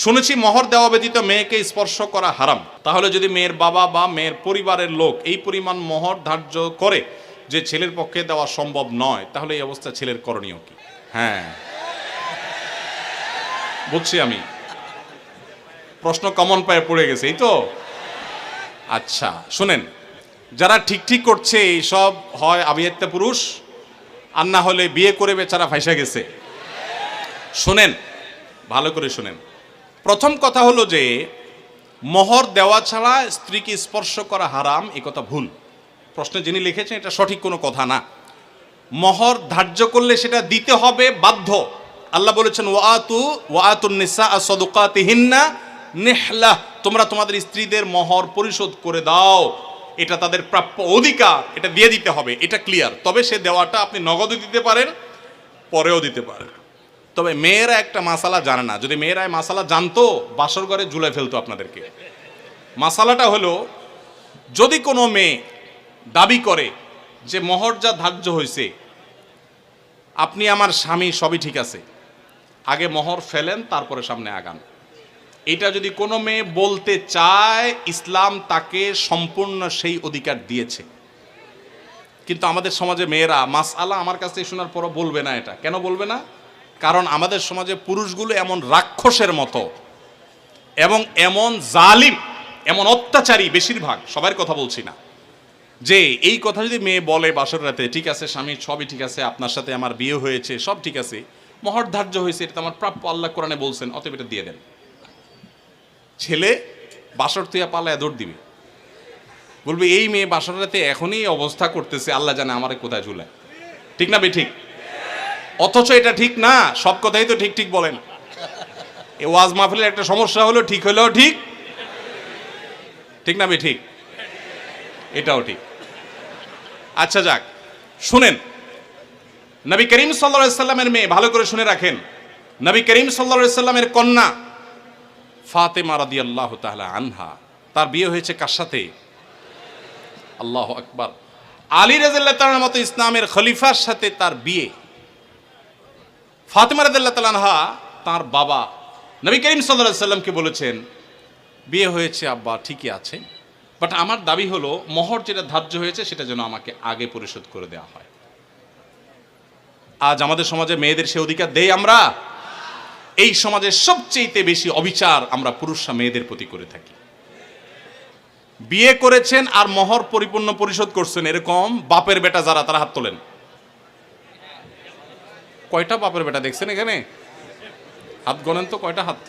শুনেছি মোহর দেওয়া ব্যতীত মেয়েকে স্পর্শ করা হারাম। তাহলে যদি মেয়ের বাবা বা মেয়ের পরিবারের লোক এই পরিমাণ মোহর ধার্য করে যে ছেলের পক্ষে দেওয়া সম্ভব নয়, তাহলে এই অবস্থা ছেলের করণীয় কি? হ্যাঁ, বুঝছি আমি, প্রশ্ন কমন পায়ে পড়ে গেছে, এই তো। আচ্ছা শুনেন, যারা ঠিক ঠিক করছে এইসব হয় আবিয়াত্তা পুরুষ, আর না হলে বিয়ে করে বেচারা ফাইসা গেছে। শুনেন, ভালো করে শুনেন। প্রথম কথা হলো যে মোহর দেওয়া ছাড়া স্ত্রীকে স্পর্শ করা হারাম, এ কথা ভুল। প্রশ্নে যিনি লিখেছেন এটা সঠিক কোনো কথা না। মোহর ধার্য করলে সেটা দিতে হবে বাধ্য। আল্লাহ বলেছেন ওয়াতুন নিসা সাদুকাতিহিন্না নিহলা, তোমরা তোমাদের স্ত্রীদের মোহর পরিশোধ করে দাও, এটা তাদের প্রাপ্য অধিকার, এটা দিয়ে দিতে হবে, এটা ক্লিয়ার। তবে সে দেওয়াটা আপনি নগদও দিতে পারেন, পরেও দিতে পারেন। তবে মেয়েরা একটা মাসালা জানে না। যদি মেয়েরা মাসালা জানতো, বাসর ঘরে ঝুলে ফেলতো আপনাদেরকে। মাসালাটা হলো, যদি কোনো মেয়ে দাবি করে যে মোহর যা ধার্য হয়েছে, আপনি আমার স্বামী, সবই ঠিক আছে, আগে মোহর ফেলেন তারপরে সামনে আগান, এটা যদি কোনো মেয়ে বলতে চায়, ইসলাম তাকে সম্পূর্ণ সেই অধিকার দিয়েছে। কিন্তু আমাদের সমাজে মেয়েরা মাসআলা আমার কাছ থেকে শোনার পরও বলবে না। এটা কেন বলবে না? কারণ আমাদের সমাজে পুরুষগুলো এমন রাক্ষসের মতো এবং এমন জালিম, এমন অত্যাচারী, বেশিরভাগ, সবার কথা বলছি না, যে এই কথা যদি মেয়ে বলে বাসর রাতে, ঠিক আছে স্বামী, সবই ঠিক আছে, আপনার সাথে আমার বিয়ে হয়েছে, সব ঠিক আছে, মোহর ধার্য হয়েছে, এটা আমার প্রাপ্য, আল্লাহ কোরআনে বলছেন, অতএব এটা দিয়ে দেন। ছেলে বাসর তুইয়া পালায় দৌড় দিবে, বলবে এই মেয়ে বাসর রাতে এখনই অবস্থা করতেছে, আল্লাহ জানে আমারে কোথায় ঝুলায়। ঠিক না বে ঠিক? অথচ এটা ঠিক না। সব কথাই তো ঠিক ঠিক বলেন। এ ওয়াজ মাহফিলের একটা সমস্যা হলো, ঠিক হলেও ঠিক, ঠিক না বে ঠিক? এটাও ঠিক। আচ্ছা যাক, শুনেন, নবী করিম সাল্লাল্লাহু আলাইহি সাল্লামের মেয়ে, ভালো করে শুনে রাখেন, নবী করিম সাল্লাল্লাহু আলাইহি সাল্লামের কন্যা ফাতেমা রাদিয়াল্লাহু তাআলা আনহা, তার বিয়ে হয়েছে কার সাথে? আল্লাহু আকবার। আলী রাদিয়াল্লাহু তাআলার মতো ইসলামের খলিফার সাথে তার বিয়ে। ফাতেমা রাদিয়াল্লাহু তাআলা আনহা তার বাবা নবী করিম সাল্লাল্লাহু আলাইহি সাল্লামকে বলেছেন, বিয়ে হয়েছে আব্বা, ঠিকই আছে, বাট আমার দাবি হলো মোহর যেটা ধার্য হয়েছে সেটা যেন আমাকে আগে পরিশোধ করে দেওয়া হয়। আজ আমাদের সমাজে মেয়েদের সে অধিকার দেই আমরা? এই সমাজের সবচেয়ে বেশি অবিচার আমরা পুরুষরা মেয়েদের প্রতি করে থাকি। বিয়ে করেছেন আর মোহর পরিপূর্ণ পরিশোধ করছেন, এরকম বাপের বেটা যারা, তারা হাত তোলেন। কয়টা বাপের বেটা দেখছেন এখানে? হাত গণেন তো, কয়টা হাত?